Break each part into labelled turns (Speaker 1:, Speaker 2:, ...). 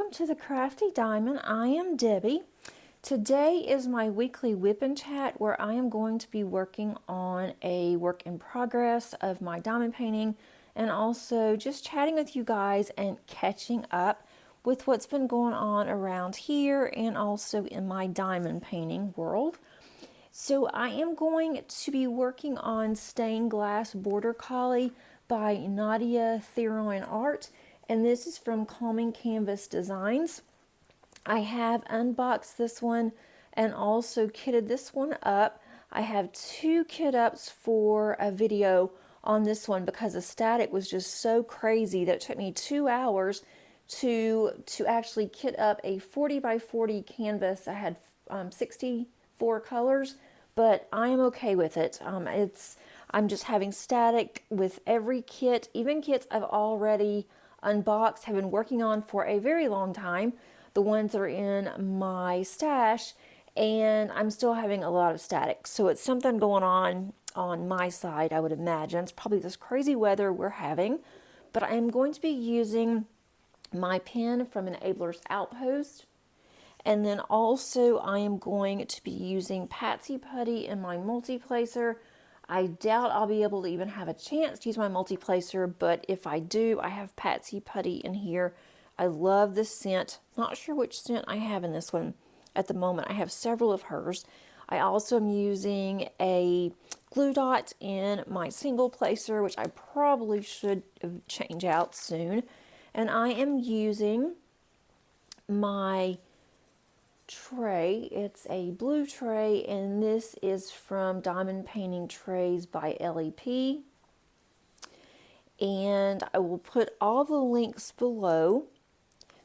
Speaker 1: welcome to the Crafty Diamond. I am Debbie. Today is my weekly whip and chat where I am going to be working on a work in progress of my diamond painting and also just chatting with you guys and catching up with what's been going on around here and also in my diamond painting world. So I am going to be working on Stained Glass Border Collie by Nadia Theron Art, and this is from Calming Canvas Designs. I have unboxed this one and also kitted this one up. I have two kit ups for a video on this one because the static was just so crazy that it took me 2 hours to actually kit up a 40 by 40 canvas. I had 64 colors, but I am okay with it. I'm just having static with every kit, even kits I've already unboxed, have been working on for a very long time, the ones that are in my stash, and I'm still having a lot of static. So it's something going on my side, I would imagine. It's probably this crazy weather we're having, but I am going to be using my pen from Enabler's Outpost. And then also I am going to be using Patsy Putty in my multi-placer. I doubt I'll be able to even have a chance to use my multi-placer, but if I do, I have Patsy Putty in here. I love this scent. Not sure which scent I have in this one at the moment. I have several of hers. I also am using a glue dot in my single placer, which I probably should change out soon. And I am using my tray. It's a blue tray, and this is from Diamond Painting Trays by LEP. And I will put all the links below.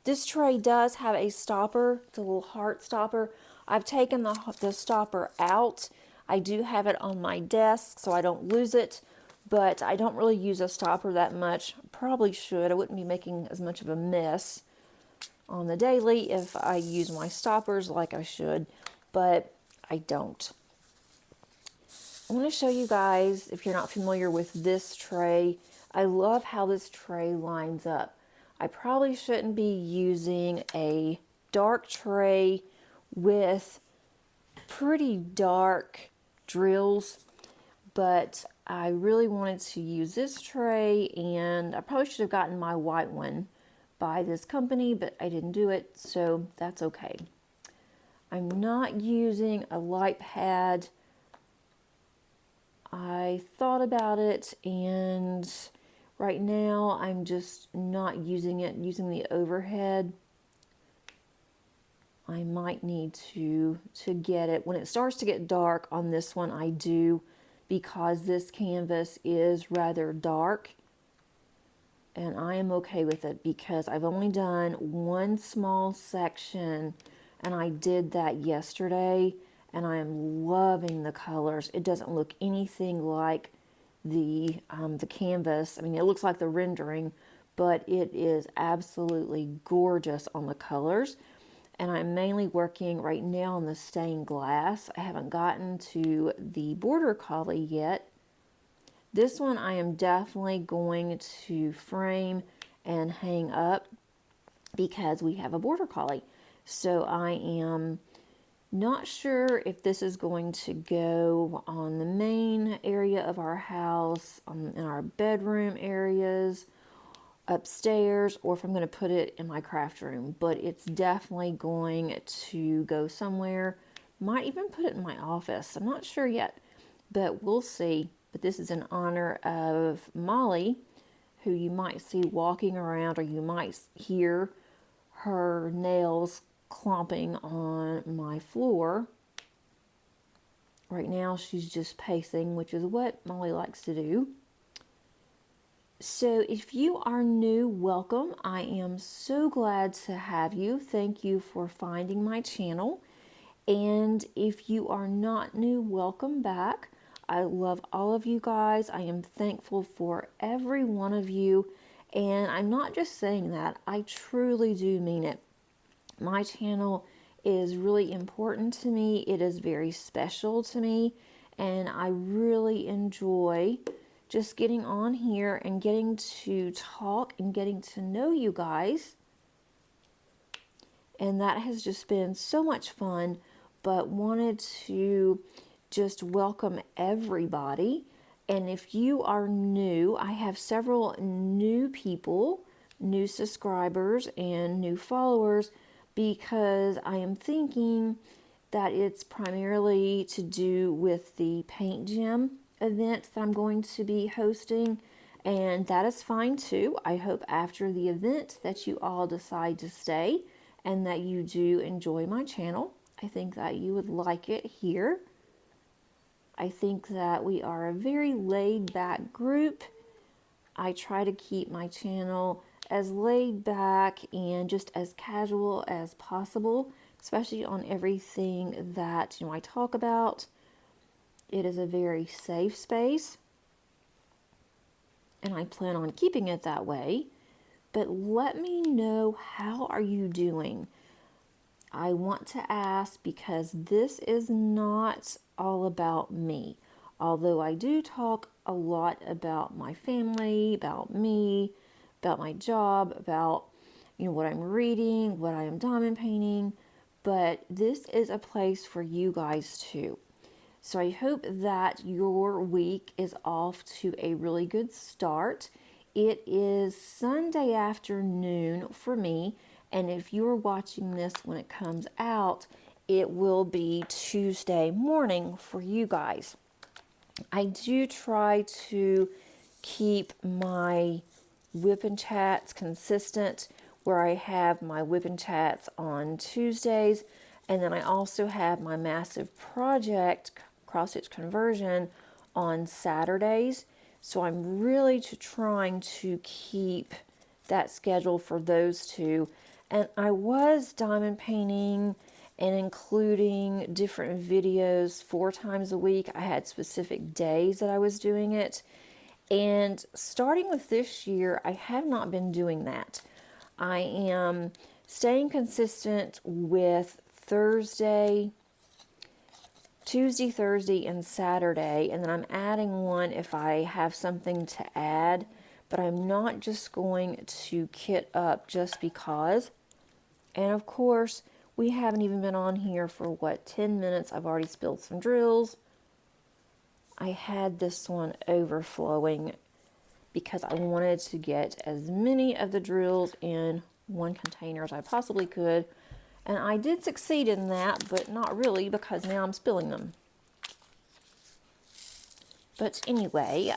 Speaker 1: This tray does have a stopper. It's a little heart stopper. I've taken the stopper out. I do have it on my desk so I don't lose it, but I don't really use a stopper that much. Probably should. I wouldn't be making as much of a mess on the daily if I use my stoppers like I should, but I don't. I'm going to show you guys, if you're not familiar with this tray, I love how this tray lines up. I probably shouldn't be using a dark tray with pretty dark drills, but I really wanted to use this tray, and I probably should have gotten my white one by this company, but I didn't do it, so that's okay. I'm not using a light pad. I thought about it, and right now I'm just not using it, using the overhead. I might need to get it. When it starts to get dark on this one, I do, because this canvas is rather dark. And I am okay with it because I've only done one small section, and I did that yesterday, and I am loving the colors. It doesn't look anything like the canvas. I mean, it looks like the rendering, but it is absolutely gorgeous on the colors. And I'm mainly working right now on the stained glass. I haven't gotten to the Border Collie yet. This one I am definitely going to frame and hang up because we have a Border Collie. So I am not sure if this is going to go on the main area of our house, in our bedroom areas, upstairs, or if I'm going to put it in my craft room. But it's definitely going to go somewhere. Might even put it in my office. I'm not sure yet, but we'll see. But this is in honor of Molly, who you might see walking around, or you might hear her nails clomping on my floor. Right now she's just pacing, which is what Molly likes to do. So if you are new, welcome. I am so glad to have you. Thank you for finding my channel. And if you are not new, welcome back. I love all of you guys. I am thankful for every one of you. And I'm not just saying that. I truly do mean it. My channel is really important to me. It is very special to me. And I really enjoy just getting on here and getting to talk and getting to know you guys. and that has just been so much fun. But wanted to just welcome everybody. And if you are new, I have several new people, new subscribers, and new followers, because I am thinking that it's primarily to do with the Paint Gym event that I'm going to be hosting, and that is fine too. I hope after the event that you all decide to stay and that you do enjoy my channel. I think that you would like it here. I think that we are a very laid back group. I try to keep my channel as laid back and just as casual as possible, especially on everything that I talk about. It is a very safe space, and I plan on keeping it that way. But let me know, how are you doing? I want to ask because this is not all about me. Although I do talk a lot about my family, about me, about my job, about what I'm reading, what I am diamond painting, but this is a place for you guys too. So I hope that your week is off to a really good start. It is Sunday afternoon for me, and if you're watching this when it comes out, it will be Tuesday morning for you guys. I do try to keep my WIP and chats consistent, where I have my WIP and chats on Tuesdays, and then I also have my massive project cross stitch conversion on Saturdays. So I'm really trying to keep that schedule for those two. And I was diamond painting and including different videos 4 times a week. I had specific days that I was doing it. And starting with this year, I have not been doing that. I am staying consistent with Tuesday, Thursday, and Saturday, and then I'm adding one if I have something to add, but I'm not just going to kit up just because. And of course, we haven't even been on here for 10 minutes. I've already spilled some drills. I had this one overflowing because I wanted to get as many of the drills in one container as I possibly could. And I did succeed in that, but not really, because now I'm spilling them. But anyway,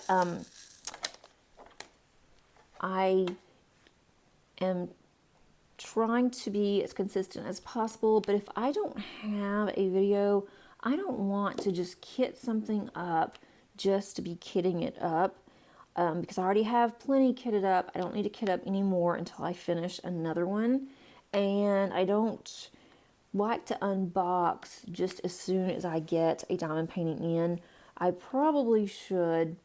Speaker 1: I am trying to be as consistent as possible, but if I don't have a video, I don't want to just kit something up just to be kitting it up, because I already have plenty kitted up. I don't need to kit up anymore until I finish another one. And I don't like to unbox just as soon as I get a diamond painting in. I probably should.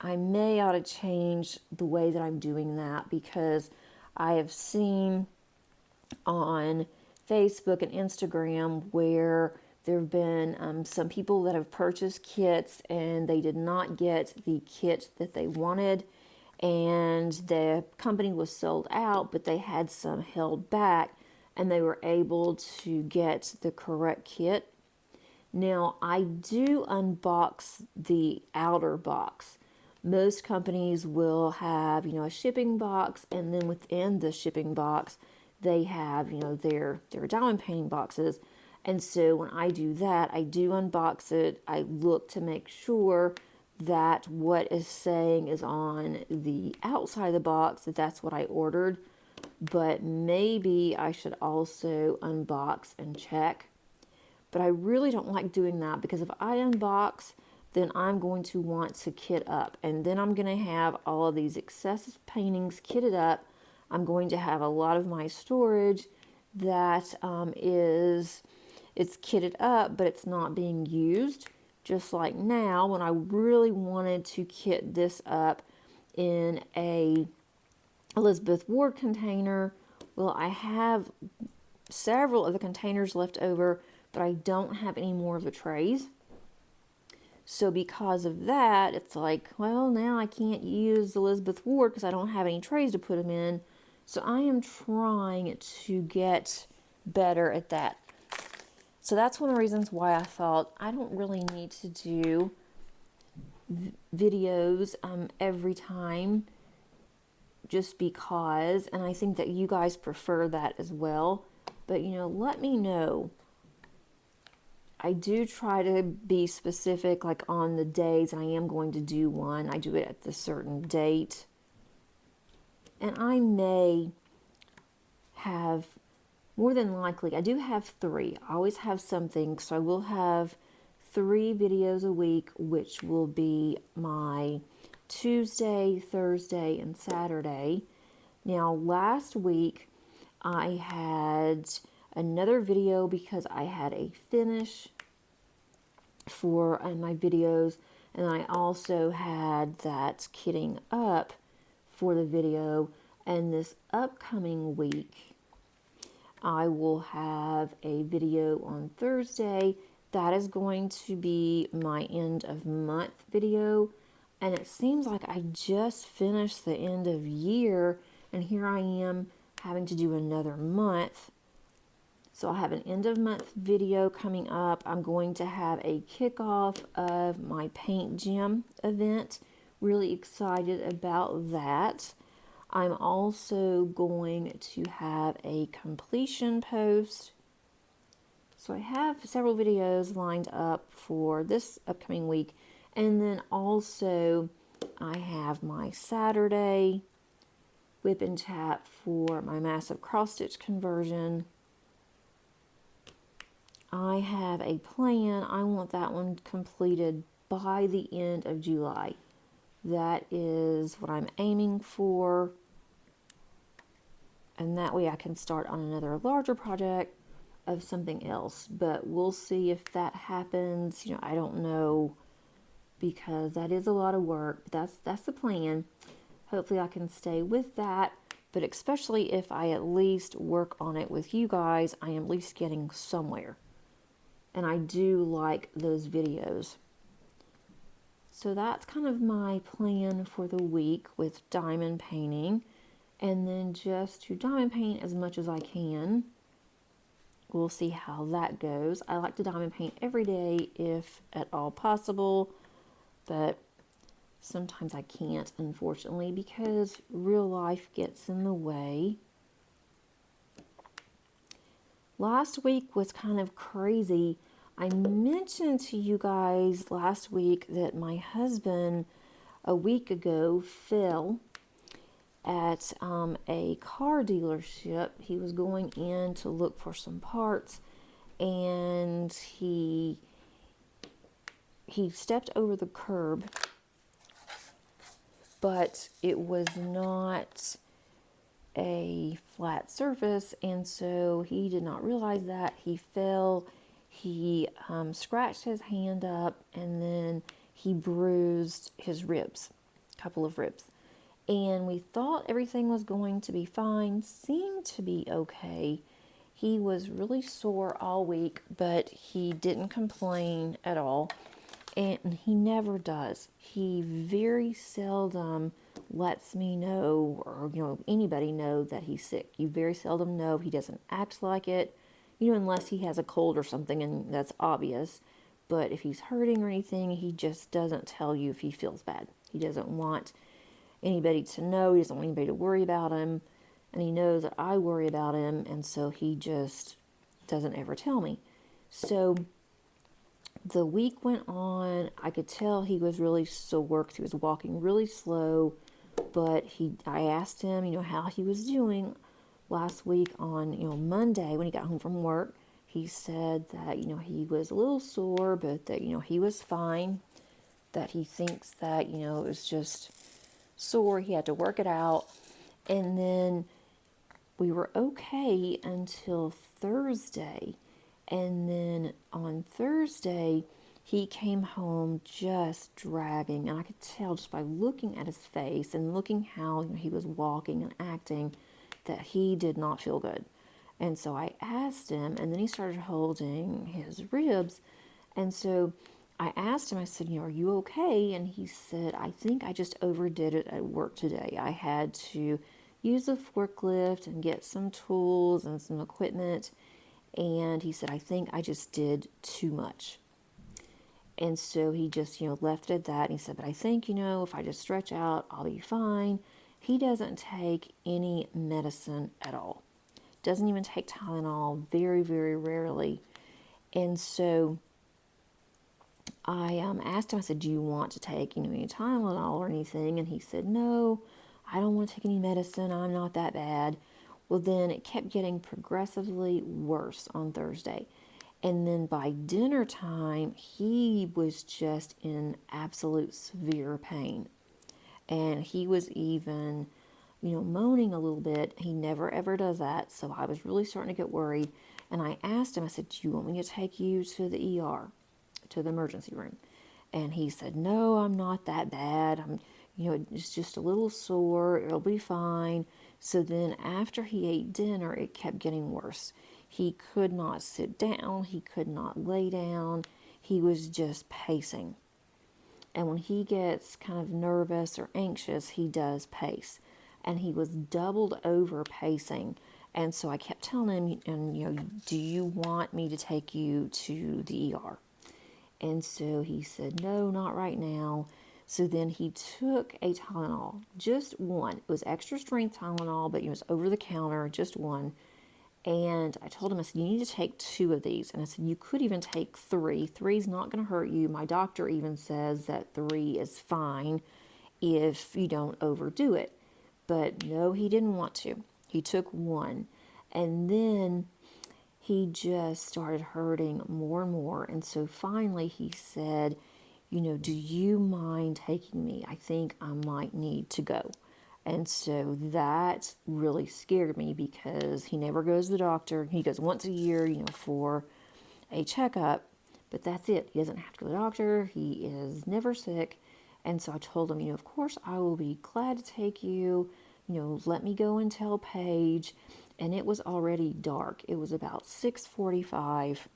Speaker 1: I may ought to change the way that I'm doing that, because I have seen on Facebook and Instagram where there have been some people that have purchased kits and they did not get the kit that they wanted, and the company was sold out, but they had some held back and they were able to get the correct kit. Now, I do unbox the outer box. Most companies will have, a shipping box, and then within the shipping box, they have, their diamond painting boxes. And so when I do that, I do unbox it. I look to make sure that what is saying is on the outside of the box, that's what I ordered. But maybe I should also unbox and check. But I really don't like doing that, because if I unbox, then I'm going to want to kit up. And then I'm going to have all of these excessive paintings kitted up. I'm going to have a lot of my storage that it's kitted up, but it's not being used. Just like now, when I really wanted to kit this up in a Elizabeth Ward container, well, I have several of the containers left over, but I don't have any more of the trays. So because of that, it's like, well, now I can't use Elizabeth Ward because I don't have any trays to put them in. So I am trying to get better at that. So that's one of the reasons why I thought I don't really need to do videos every time, just because, and I think that you guys prefer that as well. But let me know. I do try to be specific, like on the days I am going to do one. I do it at the certain date. And I may have, more than likely, I do have 3. I always have something, so I will have 3 videos a week, which will be my Tuesday, Thursday, and Saturday. Now, last week, I had another video because I had a finish for my videos, and I also had that kitting up for the video. And this upcoming week, I will have a video on Thursday. That is going to be my end of month video. And it seems like I just finished the end of year, and here I am having to do another month. So I have an end of month video coming up. I'm going to have a kickoff of my paint gym event. Really excited about that. I'm also going to have a completion post. So I have several videos lined up for this upcoming week. And then also I have my Saturday whip and tap for my massive cross stitch conversion. I have a plan. I want that one completed by the end of July. That is what I'm aiming for. And that way I can start on another larger project of something else. But we'll see if that happens. I don't know, because that is a lot of work. But that's the plan. Hopefully I can stay with that. But especially if I at least work on it with you guys, I am at least getting somewhere. And I do like those videos. So that's kind of my plan for the week with diamond painting. And then just to diamond paint as much as I can. We'll see how that goes. I like to diamond paint every day if at all possible. But sometimes I can't, unfortunately, because real life gets in the way. Last week was kind of crazy. I mentioned to you guys last week that my husband a week ago fell at a car dealership. He was going in to look for some parts, and he stepped over the curb, but it was not a flat surface, and so he did not realize that. He fell. He scratched his hand up, and then he bruised his ribs, a couple of ribs. And we thought everything was going to be fine, seemed to be okay. He was really sore all week, but he didn't complain at all. And he never does. He very seldom lets me know, or anybody know that he's sick. You very seldom know. He doesn't act like it, unless he has a cold or something, and that's obvious. But if he's hurting or anything, he just doesn't tell you if he feels bad. He doesn't want anybody to know. He doesn't want anybody to worry about him, and he knows that I worry about him, and so he just doesn't ever tell me. So the week went on. I could tell he was really sore because he was walking really slow, but I asked him, how he was doing last week on, Monday when he got home from work. He said that, he was a little sore, but that, he was fine, that he thinks that, it was just sore. He had to work it out. And then we were okay until Thursday. And then on Thursday, he came home just dragging. And I could tell just by looking at his face and looking how he was walking and acting that he did not feel good. And so I asked him, and then he started holding his ribs. And so I asked him, I said, are you okay? And he said, I think I just overdid it at work today. I had to use the forklift and get some tools and some equipment. And he said, I think I just did too much. And so he just, left it at that. And he said, but I think, if I just stretch out, I'll be fine. He doesn't take any medicine at all. Doesn't even take Tylenol, very, very rarely. And so I asked him, I said, do you want to take, any Tylenol or anything? And he said, no, I don't want to take any medicine. I'm not that bad. Well, then it kept getting progressively worse on Thursday. And then by dinner time, he was just in absolute severe pain. And he was even, moaning a little bit. He never ever does that. So I was really starting to get worried. And I asked him, I said, do you want me to take you to the ER, to the emergency room? And he said, no, I'm not that bad. It's just a little sore. It'll be fine. So then after he ate dinner, it kept getting worse. He could not sit down. He could not lay down. He was just pacing. And when he gets kind of nervous or anxious, he does pace. And he was doubled over pacing. And so I kept telling him, and do you want me to take you to the ER? And so he said, no, not right now. So then he took a Tylenol, just one. It was extra strength Tylenol, but it was over the counter, just one. And I told him, I said, you need to take 2 of these. And I said, you could even take 3. 3's not going to hurt you. My doctor even says that 3 is fine if you don't overdo it. But no, he didn't want to. He took 1. And then he just started hurting more and more. And so finally he said, do you mind taking me? I think I might need to go. And so that really scared me because he never goes to the doctor. He goes once a year, for a checkup, but that's it. He doesn't have to go to the doctor. He is never sick. And so I told him, of course I will be glad to take you. Let me go and tell Paige. And it was already dark. It was about 6:45.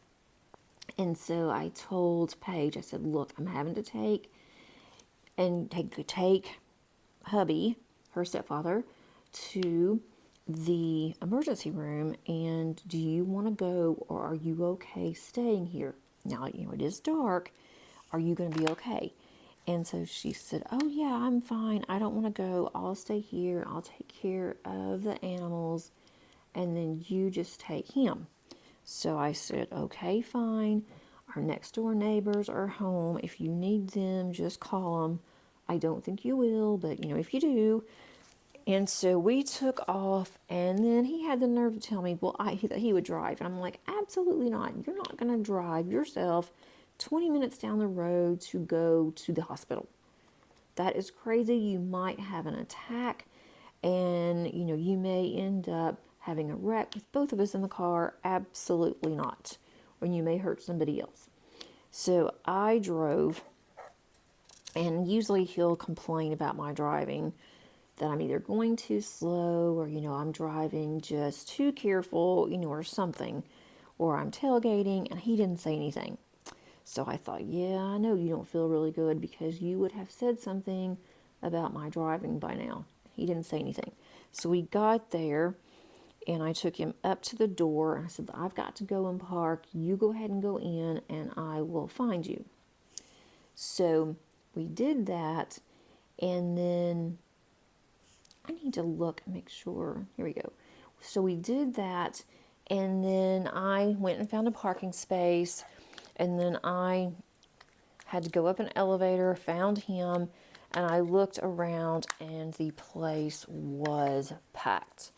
Speaker 1: And so I told Paige, I said, look, I'm having to take hubby, her stepfather, to the emergency room. And do you want to go, or are you okay staying here? Now, it is dark. Are you going to be okay? And so she said, oh yeah, I'm fine. I don't want to go. I'll stay here. I'll take care of the animals. And then you just take him. So I said, okay, fine. Our next door neighbors are home. If you need them, just call them. I don't think you will, but if you do. And so we took off, and then he had the nerve to tell me, that he would drive. And I'm like, absolutely not. You're not going to drive yourself 20 minutes down the road to go to the hospital. That is crazy. You might have an attack, and you may end up having a wreck with both of us in the car. Absolutely not. Or you may hurt somebody else. So I drove, and usually he'll complain about my driving, that I'm either going too slow, or I'm driving just too careful, or something, or I'm tailgating, and he didn't say anything. So I thought, yeah, I know you don't feel really good because you would have said something about my driving by now. He didn't say anything. So we got there, and I took him up to the door. I said, I've got to go and park. You go ahead and go in, and I will find you. So we did that, and then I need to look and make sure. Here we go. So we did that, and then I went and found a parking space, and then I had to go up an elevator, found him, and I looked around, and the place was packed.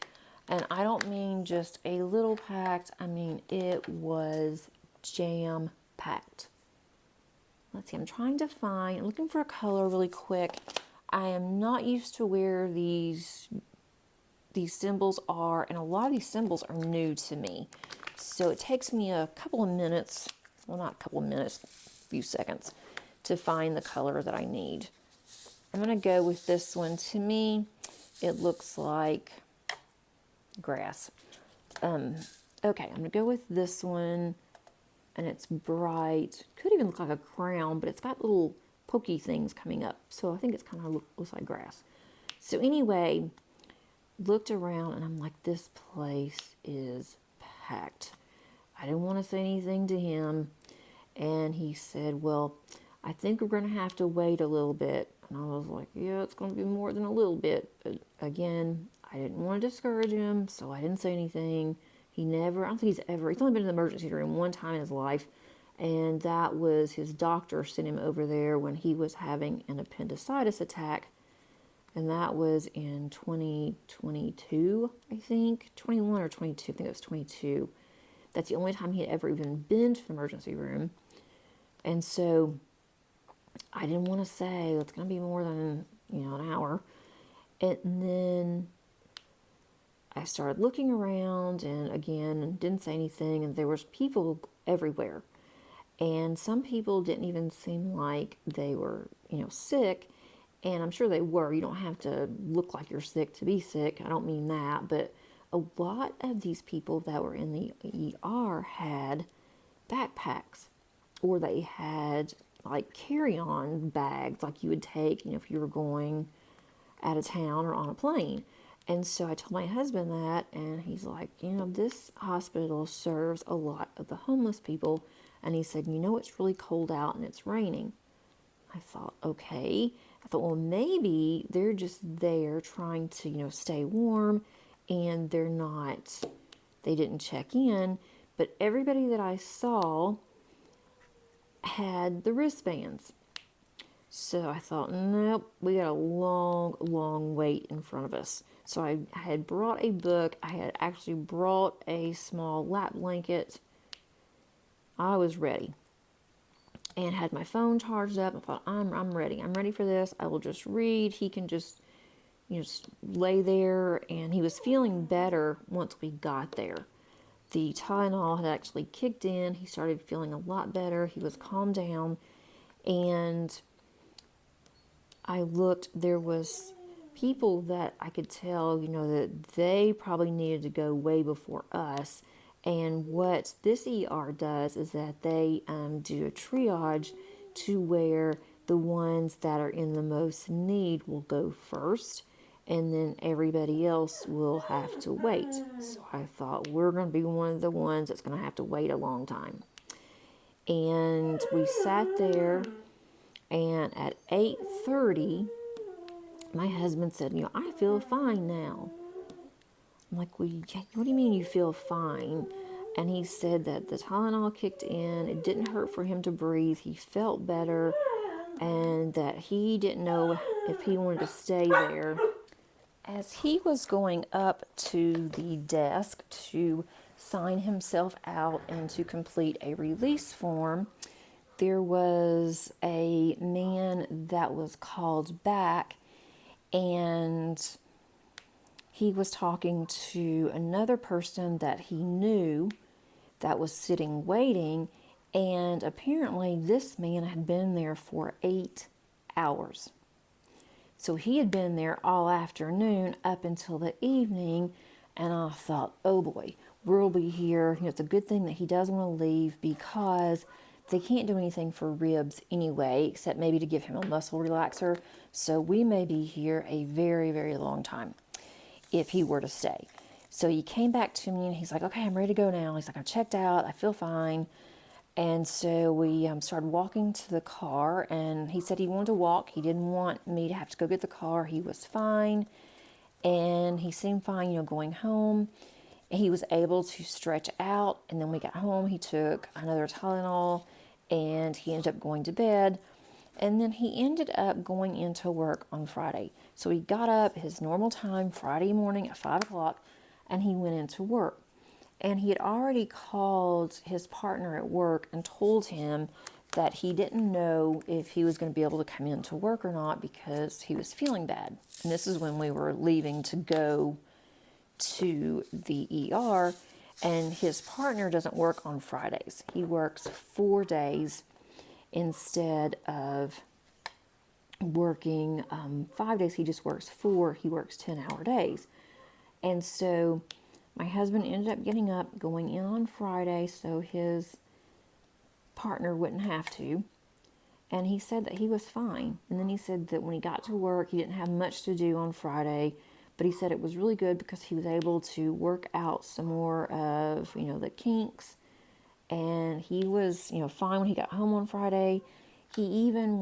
Speaker 1: And I don't mean just a little packed. I mean, it was jam-packed. Let's see, I'm looking for a color really quick. I am not used to where these symbols are, and a lot of these symbols are new to me. So it takes me a couple of minutes, well, not a couple of minutes, a few seconds, to find the color that I need. I'm going to go with this one. To me, it looks like grass. Okay, I'm going to go with this one, and it's bright. Could even look like a crown, but it's got little pokey things coming up. So I think it's kind of looks like grass. So anyway, looked around and I'm like, this place is packed. I didn't want to say anything to him. And he said, well, I think we're going to have to wait a little bit. And I was like, yeah, it's going to be more than a little bit. But again, I didn't want to discourage him, so I didn't say anything. I don't think he's only been in the emergency room one time in his life. And that was his doctor sent him over there when he was having an appendicitis attack. And that was in 2022, I think. 21 or 22, I think it was 22. That's the only time he had ever even been to the emergency room. And so I didn't want to say it's going to be more than, an hour. And then I started looking around and again, didn't say anything. And there was people everywhere. And some people didn't even seem like they were, sick. And I'm sure they were. You don't have to look like you're sick to be sick. I don't mean that. But a lot of these people that were in the ER had backpacks, or they had like carry-on bags like you would take, if you were going out of town or on a plane. And so I told my husband that, and he's like, this hospital serves a lot of the homeless people. And he said, it's really cold out and it's raining. I thought, okay. I thought, well, maybe they're just there trying to, stay warm, and they didn't check in. But everybody that I saw had the wristbands. So I thought, nope, we got a long, long wait in front of us. So I had brought a book. I had actually brought a small lap blanket. I was ready and had my phone charged up. I thought, I'm ready. I'm ready for this. I will just read. He can just, lay there. And he was feeling better once we got there. The Tylenol had actually kicked in. He started feeling a lot better. He was calmed down. And I looked, there was people that I could tell, that they probably needed to go way before us. And what this ER does is that they do a triage to where the ones that are in the most need will go first, and then everybody else will have to wait. So I thought, we're going to be one of the ones that's going to have to wait a long time. And we sat there, and at 8:30, my husband said, I feel fine now. I'm like, well, what do you mean you feel fine? And he said that the Tylenol kicked in. It didn't hurt for him to breathe. He felt better, and that he didn't know if he wanted to stay there. As he was going up to the desk to sign himself out and to complete a release form, there was a man that was called back, and he was talking to another person that he knew that was sitting waiting, and apparently this man had been there for 8 hours. So he had been there all afternoon up until the evening, and I thought, oh boy, we'll be here. It's a good thing that he doesn't want to leave, because they can't do anything for ribs anyway, except maybe to give him a muscle relaxer. So we may be here a very, very long time if he were to stay. So he came back to me and he's like, okay, I'm ready to go now. He's like, I'm checked out. I feel fine. And so we started walking to the car, and he said he wanted to walk. He didn't want me to have to go get the car. He was fine. And he seemed fine, going home. He was able to stretch out. And then we got home. He took another Tylenol, and he ended up going to bed. And then he ended up going into work on Friday. So he got up his normal time Friday morning at 5 o'clock, and he went into work. And he had already called his partner at work and told him that he didn't know if he was going to be able to come into work or not, because he was feeling bad. And this is when we were leaving to go to the ER. And his partner doesn't work on Fridays. He works 4 days instead of working 5 days. He just works 4. He works 10-hour days. And so my husband ended up getting up, going in on Friday so his partner wouldn't have to. And he said that he was fine. And then he said that when he got to work, he didn't have much to do on Friday, but he said it was really good because he was able to work out some more of, the kinks, and he was, fine when he got home on Friday. He even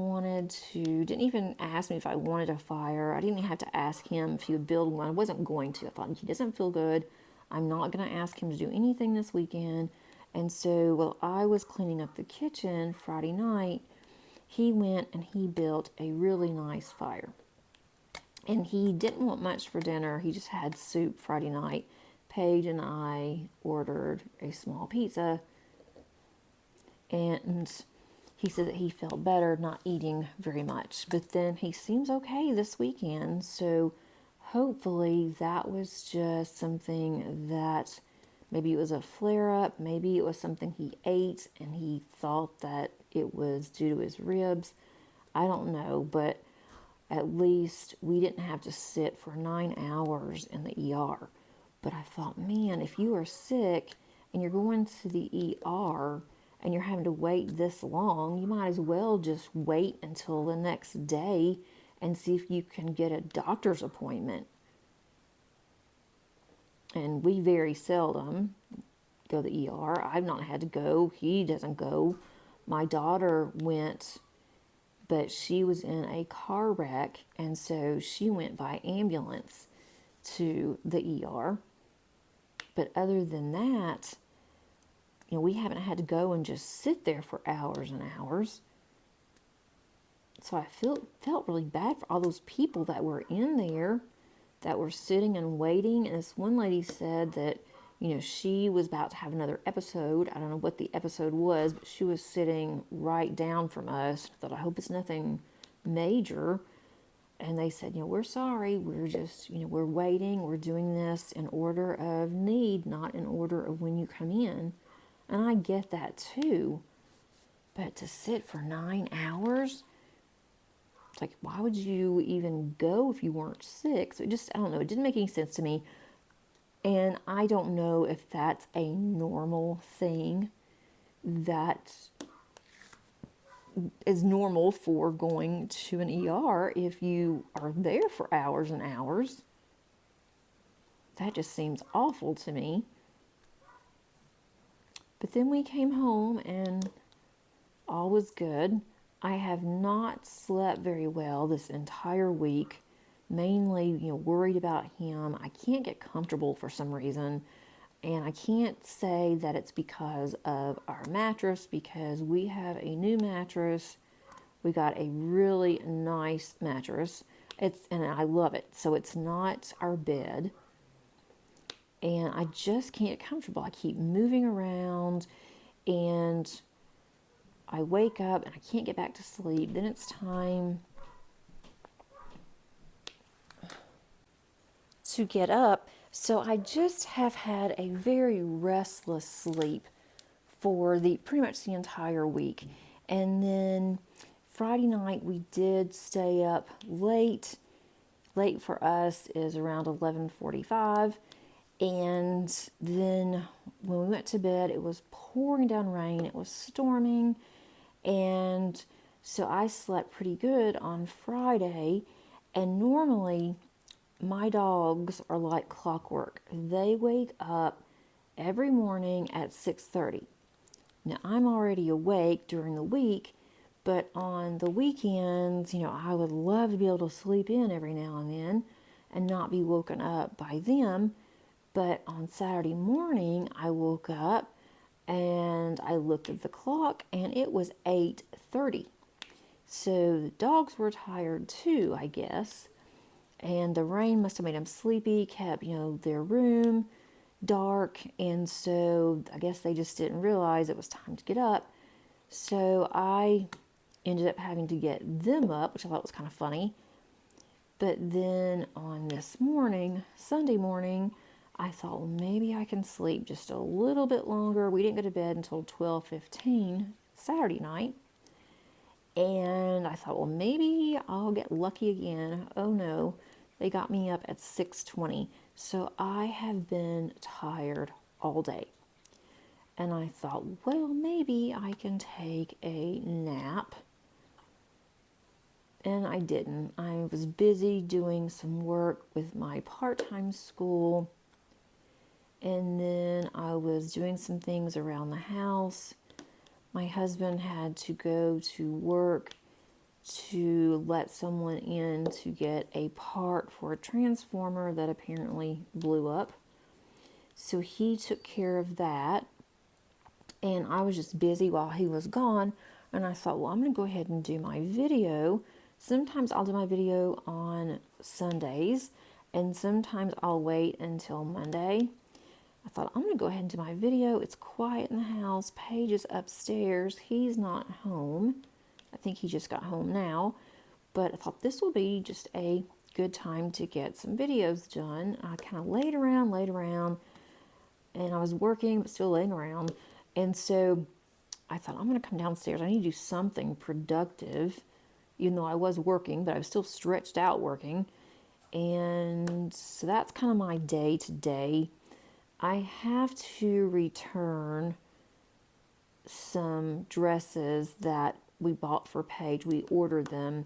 Speaker 1: didn't even ask me if I wanted a fire. I didn't even have to ask him if he would build one. I wasn't going to. I thought, he doesn't feel good. I'm not going to ask him to do anything this weekend. And so while I was cleaning up the kitchen Friday night, he went and he built a really nice fire. And he didn't want much for dinner. He just had soup Friday night. Paige and I ordered a small pizza, and he said that he felt better not eating very much. But then he seems okay this weekend, so hopefully that was just something that maybe it was a flare-up, maybe it was something he ate and he thought that it was due to his ribs. I don't know, but at least we didn't have to sit for 9 hours in the ER. But I thought, man, if you are sick and you're going to the ER and you're having to wait this long, you might as well just wait until the next day and see if you can get a doctor's appointment. And we very seldom go to the ER. I've not had to go. He doesn't go. My daughter went, but she was in a car wreck, and so she went by ambulance to the ER. But other than that, we haven't had to go and just sit there for hours and hours. So I felt really bad for all those people that were in there, that were sitting and waiting. And this one lady said that, she was about to have another episode. I don't know what the episode was, but she was sitting right down from us. I thought, I hope it's nothing major. And they said, we're sorry. We're just, we're waiting. We're doing this in order of need, not in order of when you come in. And I get that too. But to sit for 9 hours, it's like, why would you even go if you weren't sick? So I don't know. It didn't make any sense to me. And I don't know if that's a normal thing that is normal for going to an ER if you are there for hours and hours. That just seems awful to me. But then we came home and all was good. I have not slept very well this entire week. Mainly, worried about him. I can't get comfortable for some reason. And I can't say that it's because of our mattress, because we have a new mattress. We got a really nice mattress. And I love it. So it's not our bed. And I just can't get comfortable. I keep moving around and I wake up and I can't get back to sleep. Then it's time to get up. So I just have had a very restless sleep for pretty much the entire week. And then Friday night we did stay up late. Late for us is around 11:45. And then when we went to bed, it was pouring down rain. It was storming. And so I slept pretty good on Friday. And normally my dogs are like clockwork. They wake up every morning at 6:30. Now I'm already awake during the week, but on the weekends, I would love to be able to sleep in every now and then and not be woken up by them. But on Saturday morning, I woke up and I looked at the clock and it was 8:30. So the dogs were tired too, I guess. And the rain must have made them sleepy, kept, their room dark. And so I guess they just didn't realize it was time to get up. So I ended up having to get them up, which I thought was kind of funny. But then on this morning, Sunday morning, I thought, well, maybe I can sleep just a little bit longer. We didn't go to bed until 12:15 Saturday night. And I thought, well, maybe I'll get lucky again. Oh no, they got me up at 6:20. So I have been tired all day. And I thought, well, maybe I can take a nap. and I didn't. I was busy doing some work with my part-time school, and then I was doing some things around the house. My husband had to go to work to let someone in to get a part for a transformer that apparently blew up. So he took care of that, and I was just busy while he was gone, and I thought, well, I'm going to go ahead and do my video. Sometimes I'll do my video on Sundays, and sometimes I'll wait until Monday. I thought, I'm going to go ahead and do my video. It's quiet in the house. Paige is upstairs. He's not home. I think he just got home now. But I thought this will be just a good time to get some videos done. I kind of laid around, and I was working, but still laying around. And so I thought, I'm going to come downstairs. I need to do something productive, even though I was working, but I was still stretched out working. And so that's kind of my day to day. I have to return some dresses that we bought for Paige. We ordered them,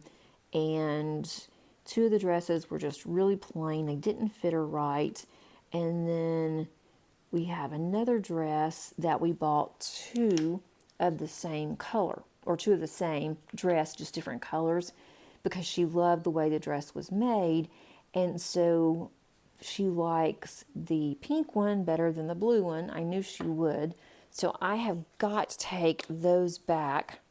Speaker 1: and two of the dresses were just really plain. They didn't fit her right. And then we have another dress that we bought two of the same color, or two of the same dress, just different colors, because she loved the way the dress was made. And so she likes the pink one better than the blue one. I knew she would. So I have got to take those back.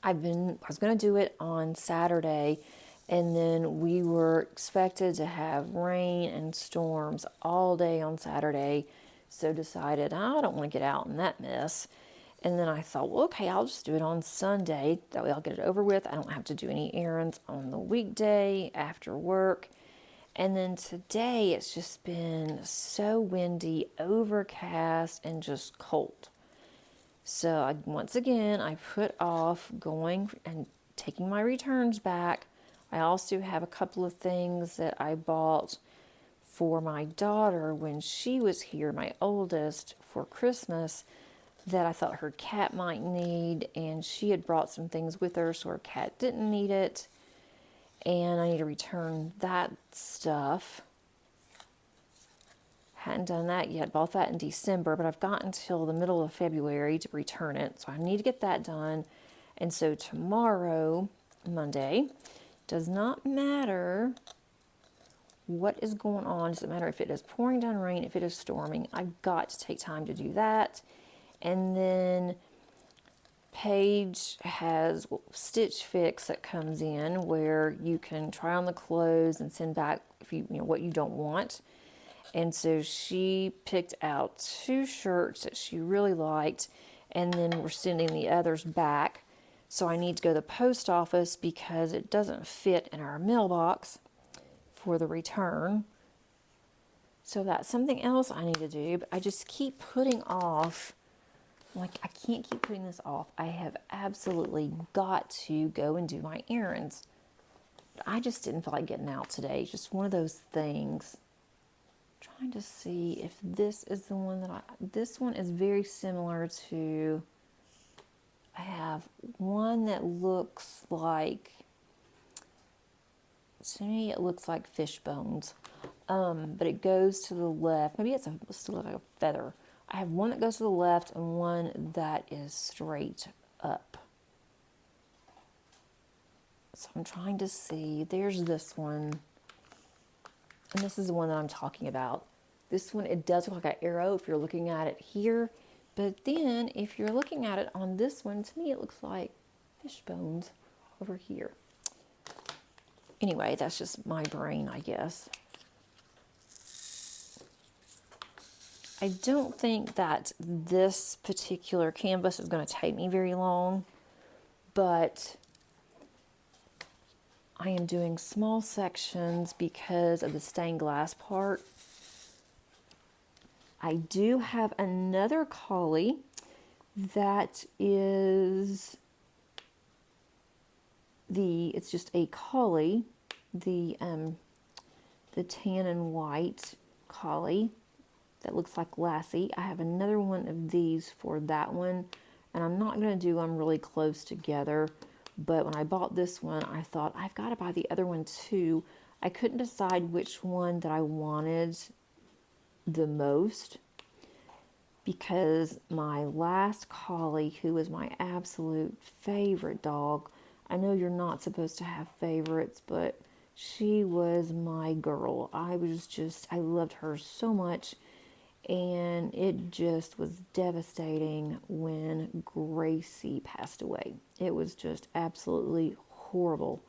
Speaker 1: I was going to do it on Saturday, and then we were expected to have rain and storms all day on Saturday. So decided, I don't want to get out in that mess. And then I thought, well, okay, I'll just do it on Sunday. That way I'll get it over with. I don't have to do any errands on the weekday after work. And then today it's just been so windy, overcast, and just cold. So once again, I put off going and taking my returns back. I also have a couple of things that I bought for my daughter when she was here, my oldest, for Christmas, that I thought her cat might need, and she had brought some things with her, so her cat didn't need it. And I need to return that stuff. Hadn't done that yet. Bought that in December, but I've got until the middle of February to return it. So I need to get that done. And so tomorrow, Monday, does not matter what is going on. Doesn't matter if it is pouring down rain, if it is storming. I've got to take time to do that. And then Paige has Stitch Fix that comes in where you can try on the clothes and send back if you know what you don't want. And so she picked out two shirts that she really liked, and then we're sending the others back. So I need to go to the post office because it doesn't fit in our mailbox for the return. So that's something else I need to do, but I just keep putting off. Like, I can't keep putting this off. I have absolutely got to go and do my errands. I just didn't feel like getting out today. It's just one of those things. I'm trying to see if this is the one that this one is very similar to, I have one that looks like, to me it looks like fish bones. But it goes to the left. Maybe it's still like a feather. I have one that goes to the left and one that is straight up. So I'm trying to see. There's this one. And this is the one that I'm talking about. This one, it does look like an arrow if you're looking at it here. But then if you're looking at it on this one, to me it looks like fish bones over here. Anyway, that's just my brain, I guess. I don't think that this particular canvas is going to take me very long, but I am doing small sections because of the stained glass part. I do have another collie that is it's just a collie, the tan and white collie. That looks like Lassie. I have another one of these for that one, and I'm not going to do them really close together. But when I bought this one, I thought, I've got to buy the other one too. I couldn't decide which one that I wanted the most, because my last collie, who was my absolute favorite dog, I know you're not supposed to have favorites, but she was my girl. I loved her so much, and it just was devastating when Gracie passed away. It was just absolutely horrible.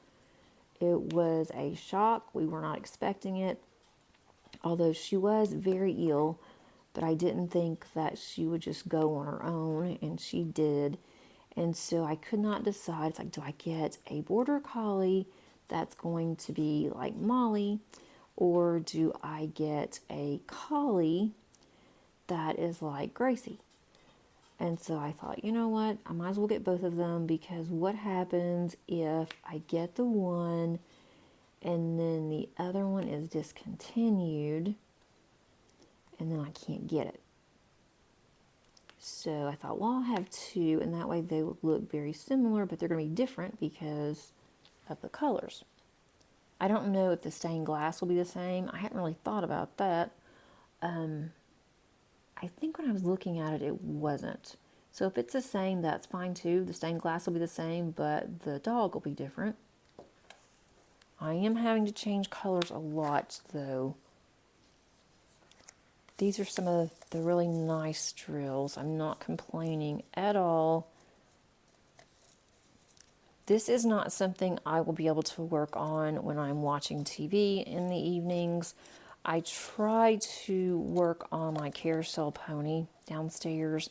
Speaker 1: It was a shock. We were not expecting it, although she was very ill, but I didn't think that she would just go on her own, and she did. And so I could not decide. It's like, do I get a border collie that's going to be like Molly, or do I get a collie that is like Gracie? And so I thought, you know what? I might as well get both of them, because what happens if I get the one and then the other one is discontinued and then I can't get it? So I thought, well, I'll have two, and that way they will look very similar, but they're going to be different because of the colors. I don't know if the stained glass will be the same. I hadn't really thought about that. I think when I was looking at it, it wasn't. So if it's the same, that's fine too. The stained glass will be the same, but the dog will be different. I am having to change colors a lot though. These are some of the really nice drills. I'm not complaining at all. This is not something I will be able to work on when I'm watching TV in the evenings. I try to work on my carousel pony downstairs,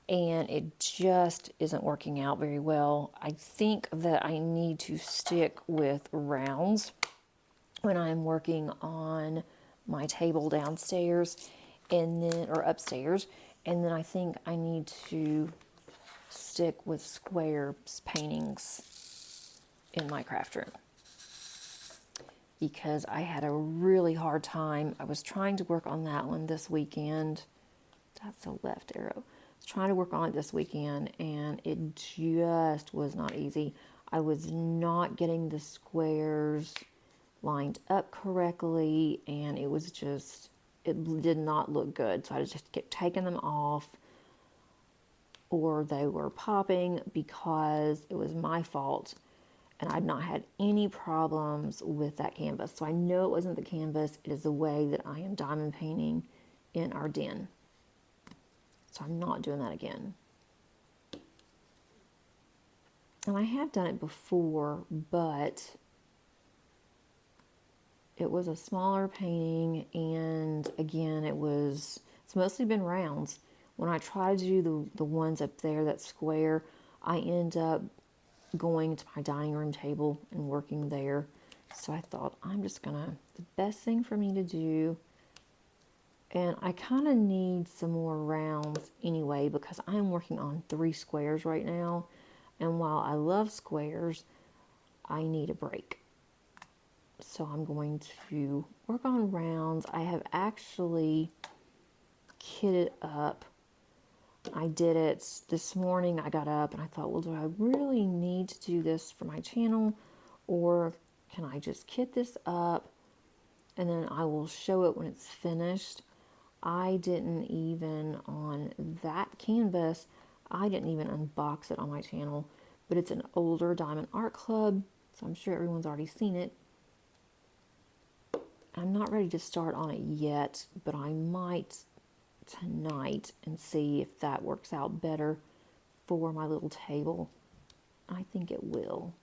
Speaker 1: and it just isn't working out very well. I think that I need to stick with rounds when I'm working on my table downstairs, and then, or upstairs, and then I think I need to stick with square paintings in my craft room, because I had a really hard time. I was trying to work on that one this weekend. That's a left arrow. I was trying to work on it this weekend, and it just was not easy. I was not getting the squares lined up correctly, and it was just, it did not look good. So I just kept taking them off, or they were popping, because it was my fault, and I'd not had any problems with that canvas. So I know it wasn't the canvas, it is the way that I am diamond painting in our den. So I'm not doing that again. And I have done it before, but it was a smaller painting, and again, it's mostly been rounds. When I try to do the ones up there that's square, I end up going to my dining room table and working there. So I thought, the best thing for me to do, and I kind of need some more rounds anyway, because I'm working on 3 squares right now, and while I love squares, I need a break. So I'm going to work on rounds. I have actually kitted up. I did it this morning. I got up and I thought, well, do I really need to do this for my channel, or can I just kit this up and then I will show it when it's finished? I didn't even, on that canvas, I didn't even unbox it on my channel, but it's an older Diamond Art Club, so I'm sure everyone's already seen it. I'm not ready to start on it yet, but I might tonight and see if that works out better for my little table. I think it will.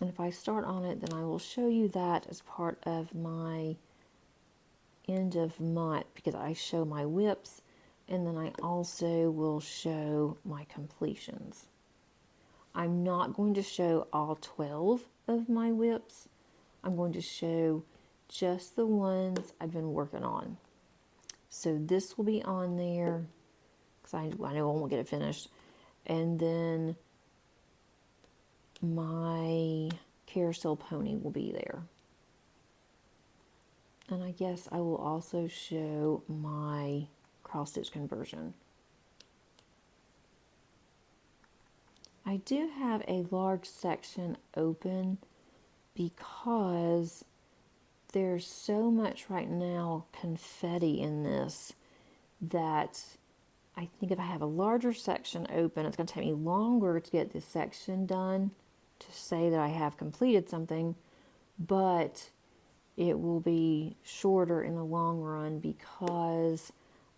Speaker 1: And if I start on it, then I will show you that as part of my end of month, because I show my WIPs, and then I also will show my completions. I'm not going to show all 12 of my WIPs. I'm going to show just the ones I've been working on. So this will be on there, because I know I won't get it finished. And then my carousel pony will be there. And I guess I will also show my cross stitch conversion. I do have a large section open because there's so much right now confetti in this that I think if I have a larger section open, it's going to take me longer to get this section done to say that I have completed something, but it will be shorter in the long run because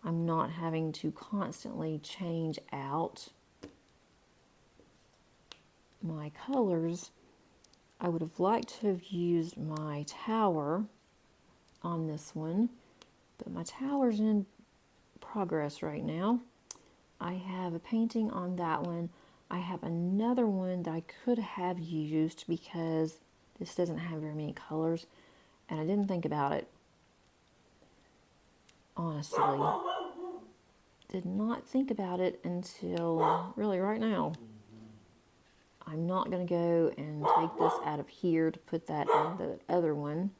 Speaker 1: I'm not having to constantly change out my colors. I would have liked to have used my tower on this one, but my tower's in progress right now. I have a painting on that one. I have another one that I could have used because this doesn't have very many colors, and I didn't think about it. Honestly, did not think about it until really right now. I'm not going to go and take this out of here to put that in the other one.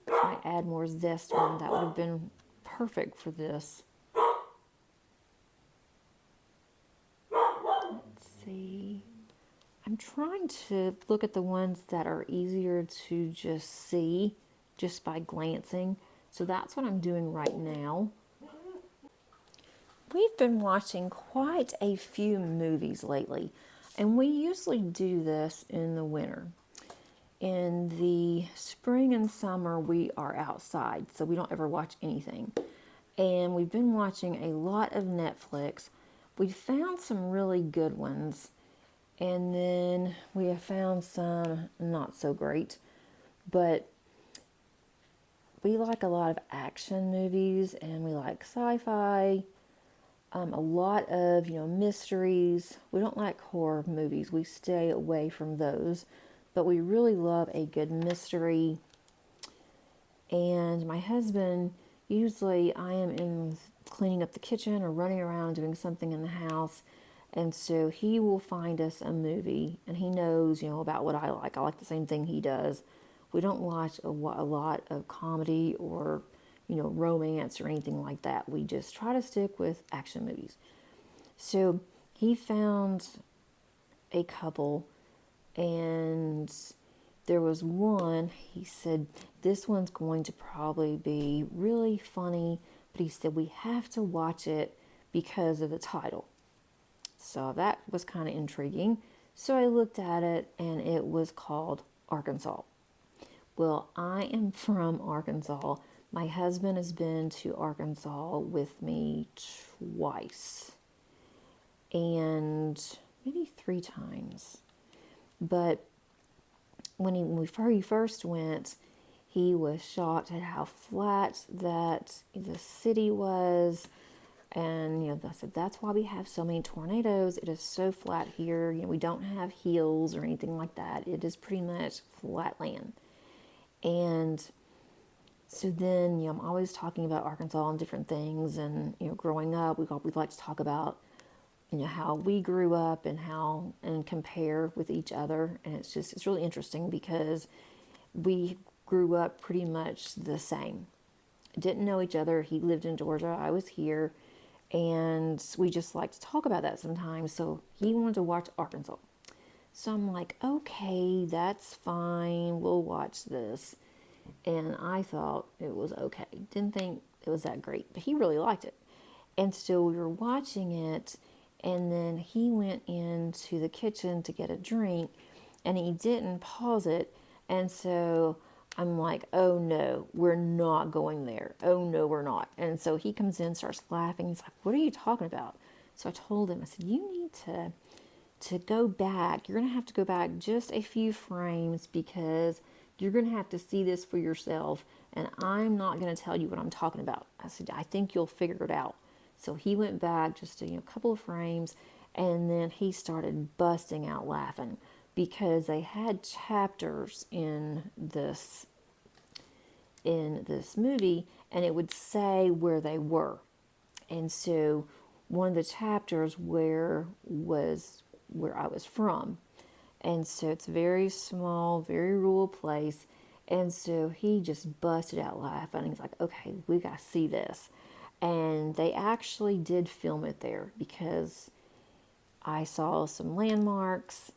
Speaker 1: Might add more zest on. That would have been perfect for this. Let's see. I'm trying to look at the ones that are easier to just see just by glancing. So that's what I'm doing right now. We've been watching quite a few movies lately, and we usually do this in the winter. In the spring and summer, we are outside, so we don't ever watch anything. And we've been watching a lot of Netflix. We found some really good ones, and then we have found some not so great. But we like a lot of action movies, and we like sci-fi. A lot of, mysteries. We don't like horror movies. We stay away from those. But we really love a good mystery. And my husband, usually I am in cleaning up the kitchen or running around doing something in the house. And so he will find us a movie. And he knows, about what I like. I like the same thing he does. We don't watch a lot of comedy or romance or anything like that. We just try to stick with action movies. So he found a couple, and there was one, he said, this one's going to probably be really funny, but he said we have to watch it because of the title. So that was kind of intriguing. So I looked at it, and it was called Arkansas. Well, I am from Arkansas. My husband has been to Arkansas with me twice, and maybe 3 times. But when we first went, he was shocked at how flat that the city was. And, I said, that's why we have so many tornadoes. It is so flat here. We don't have hills or anything like that. It is pretty much flat land. And so then, I'm always talking about Arkansas and different things. And, growing up, we like to talk about, how we grew up and compare with each other. And it's really interesting because we grew up pretty much the same. Didn't know each other. He lived in Georgia. I was here. And we just like to talk about that sometimes. So he wanted to watch Arkansas. So I'm like, okay, that's fine. We'll watch this. And I thought it was okay. Didn't think it was that great, but he really liked it. And so we were watching it, and then he went into the kitchen to get a drink, and he didn't pause it. And so I'm like, oh no, we're not going there. Oh no, we're not. And so he comes in, starts laughing. He's like, what are you talking about? So I told him, I said, you need to go back. You're going to have to go back just a few frames because you're going to have to see this for yourself. And I'm not going to tell you what I'm talking about. I said, I think you'll figure it out. So he went back just a couple of frames, and then he started busting out laughing because they had chapters in this movie, and it would say where they were. And so one of the chapters where I was from. And so it's a very small, very rural place. And so he just busted out laughing. He's like, okay, we got to see this. And they actually did film it there because I saw some landmarks,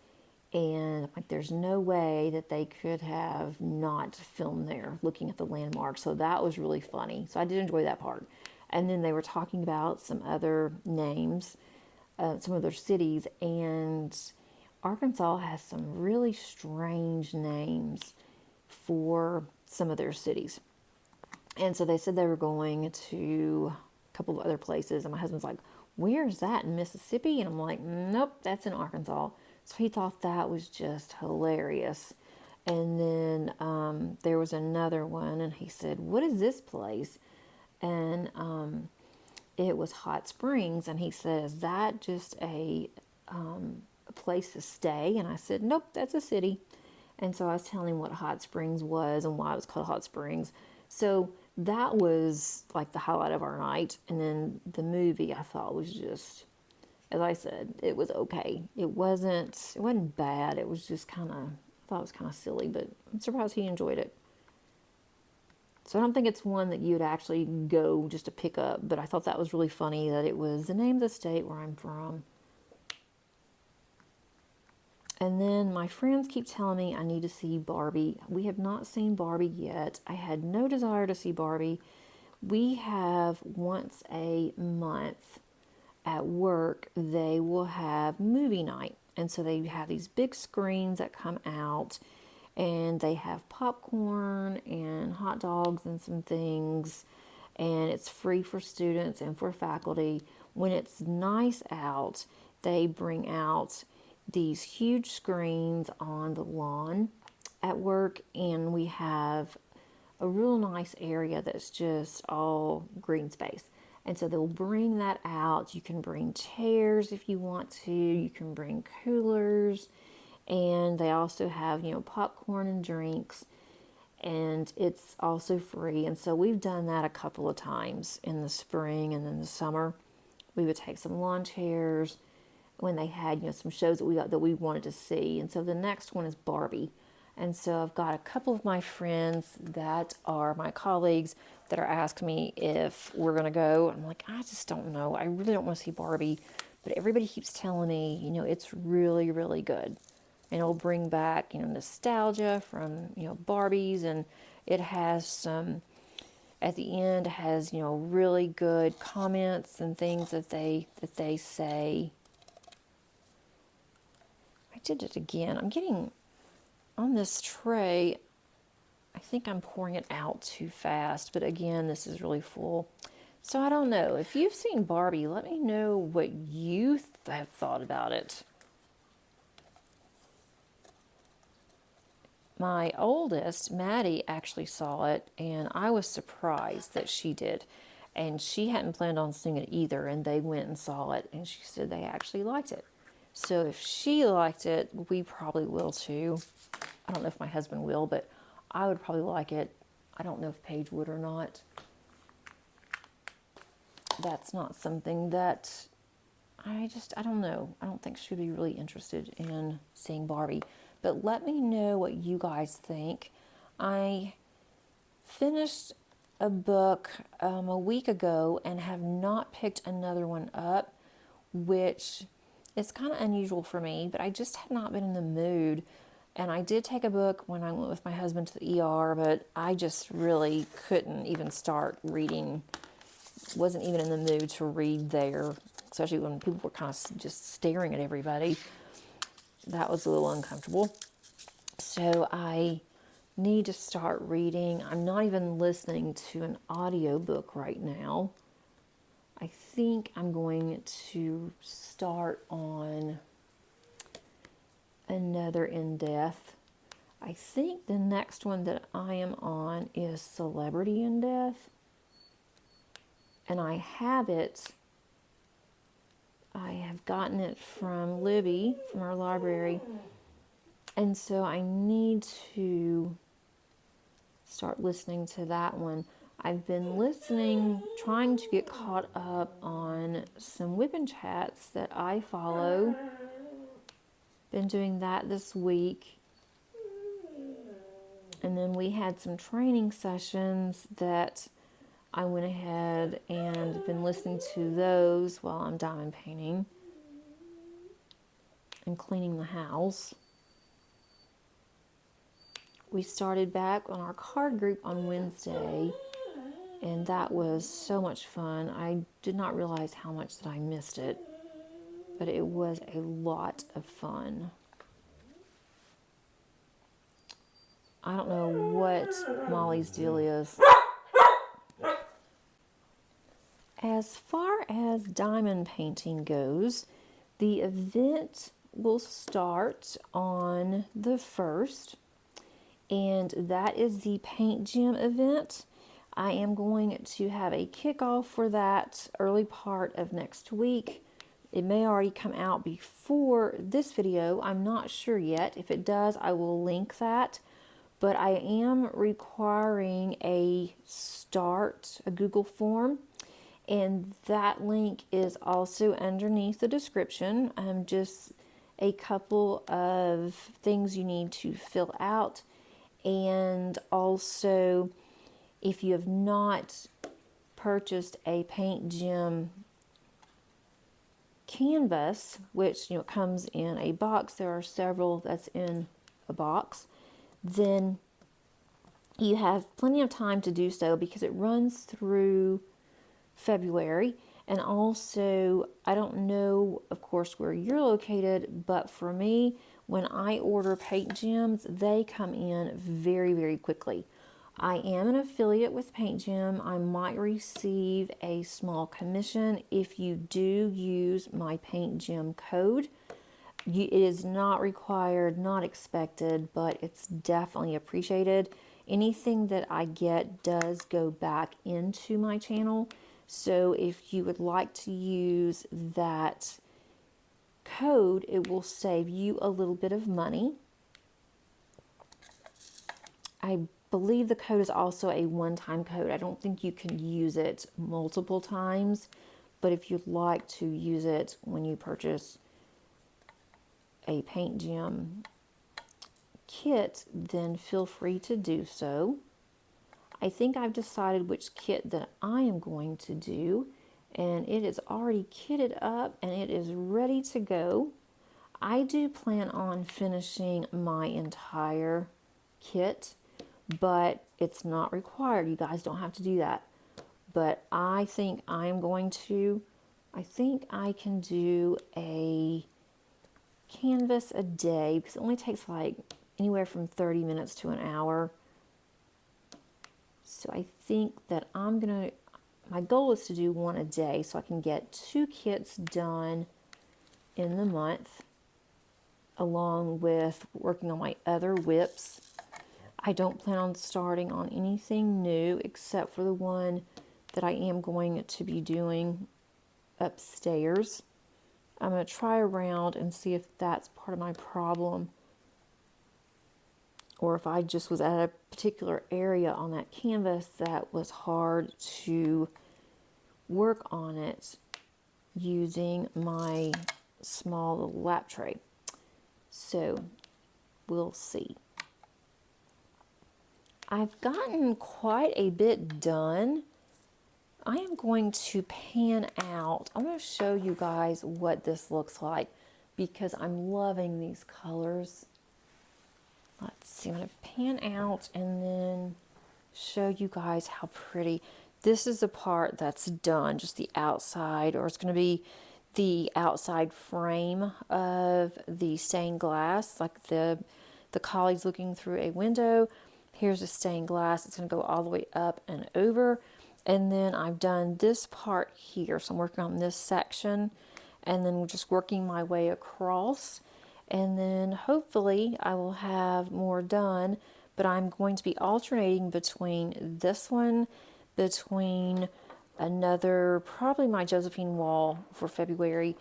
Speaker 1: and like there's no way that they could have not filmed there looking at the landmarks. So that was really funny. So I did enjoy that part. And then they were talking about some other names, some other cities, and Arkansas has some really strange names for some of their cities. And so they said they were going to a couple of other places, and my husband's like, "Where's that, in Mississippi?" And I'm like, "Nope, that's in Arkansas." So he thought that was just hilarious. And then there was another one, and he said, "What is this place?" And it was Hot Springs, and he said, "Is that just a place to stay?" And I said, "Nope, that's a city." And so I was telling him what Hot Springs was and why it was called Hot Springs. So that was like the highlight of our night. And then the movie I thought was just, as I said, it was okay. It wasn't bad. It was just kind of, I thought it was kind of silly, but I'm surprised he enjoyed it. So I don't think it's one that you'd actually go just to pick up, but I thought that was really funny that it was the name of the state where I'm from. And then my friends keep telling me I need to see Barbie. We have not seen Barbie yet. I had no desire to see Barbie. We have once a month at work, they will have movie night. And so they have these big screens that come out, and they have popcorn and hot dogs and some things. And it's free for students and for faculty. When it's nice out, they bring out these huge screens on the lawn at work, and we have a real nice area that's just all green space. And so they'll bring that out. You can bring chairs if you want to. You can bring coolers. And they also have, popcorn and drinks. And it's also free. And so we've done that a couple of times in the spring and in the summer. We would take some lawn chairs when they had, some shows that we wanted to see. And so the next one is Barbie. And so I've got a couple of my friends that are my colleagues that are asking me if we're going to go. I'm like, I just don't know. I really don't want to see Barbie. But everybody keeps telling me, it's really, really good. And it'll bring back, nostalgia from, Barbies. And it has some, at the end, has, really good comments and things that they say. I did it again. I'm getting on this tray. I think I'm pouring it out too fast, but again, this is really full. So I don't know. If you've seen Barbie, let me know what you have thought about it. My oldest, Maddie, actually saw it, and I was surprised that she did. And she hadn't planned on seeing it either, and they went and saw it, and she said they actually liked it. So if she liked it, we probably will too. I don't know if my husband will, but I would probably like it. I don't know if Paige would or not. That's not something that I don't know. I don't think she'd be really interested in seeing Barbie. But let me know what you guys think. I finished a book a week ago and have not picked another one up, which is kind of unusual for me, but I just have not been in the mood. And I did take a book when I went with my husband to the ER, but I just really couldn't even start reading. Wasn't even in the mood to read there, especially when people were kind of just staring at everybody. That was a little uncomfortable. So I need to start reading. I'm not even listening to an audiobook right now. I think I'm going to start on another in death. I think the next one that I am on is Celebrity in Death. And I have it. I have gotten it from Libby, from our library. And so I need to start listening to that one. I've been trying to get caught up on some WIP and chats that I follow. Been doing that this week. And then we had some training sessions that I went ahead and been listening to those while I'm diamond painting. and cleaning the house. We started back on our card group on Wednesday, and that was so much fun. I did not realize how much that I missed it, but it was a lot of fun. I don't know what Molly's deal is. As far as diamond painting goes, the event will start on the 1st, and that is the Paint Gym event. I am going to have a kickoff for that early part of next week. It may already come out before this video. I'm not sure yet. If it does, I will link that. But I am requiring a Google form, and that link is also underneath the description. Just a couple of things you need to fill out. And also, if you have not purchased a Paint Gym canvas, which comes in a box, there are several that's in a box, then you have plenty of time to do so because it runs through February. And also, I don't know, of course, where you're located, but for me, when I order paint gyms, they come in very, very quickly. I am an affiliate with Paint Gym. I might receive a small commission if you do use my Paint Gym code. It is not required, not expected, but it's definitely appreciated. Anything that I get does go back into my channel. So if you would like to use that code, it will save you a little bit of money. I believe the code is also a one-time code. I don't think you can use it multiple times, but if you'd like to use it when you purchase a Paint Gym kit, then feel free to do so. I think I've decided which kit that I am going to do, and it is already kitted up and it is ready to go. I do plan on finishing my entire kit, but it's not required. You guys don't have to do that. But I think I am going to, I think I can do a canvas a day because it only takes like anywhere from 30 minutes to an hour. So I think that my goal is to do one a day so I can get 2 kits done in the month, along with working on my other WIPs. I don't plan on starting on anything new except for the one that I am going to be doing upstairs. I'm going to try around and see if that's part of my problem, or if I just was at a particular area on that canvas that was hard to work on it using my small little lap tray. So we'll see. I've gotten quite a bit done. I am going to pan out. I'm going to show you guys what this looks like because I'm loving these colors. Let's see, I'm going to pan out and then show you guys how pretty. This is the part that's done, just the outside, or it's going to be the outside frame of the stained glass, like the colleagues looking through a window. Here's the stained glass. It's going to go all the way up and over. And then I've done this part here. So I'm working on this section and then just working my way across. And then hopefully I will have more done, but I'm going to be alternating between this one, between another, probably my Josephine wall for February.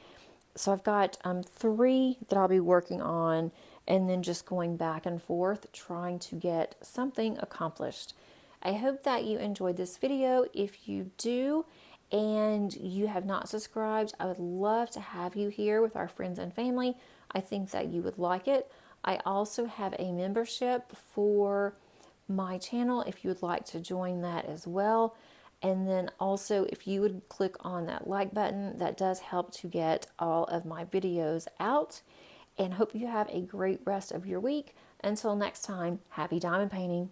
Speaker 1: So I've got 3 that I'll be working on, and then just going back and forth trying to get something accomplished. I hope that you enjoyed this video. If you do and you have not subscribed, I would love to have you here with our friends and family. I think that you would like it. I also have a membership for my channel if you would like to join that as well. And then also, if you would click on that like button, that does help to get all of my videos out. and hope you have a great rest of your week. Until next time, happy diamond painting.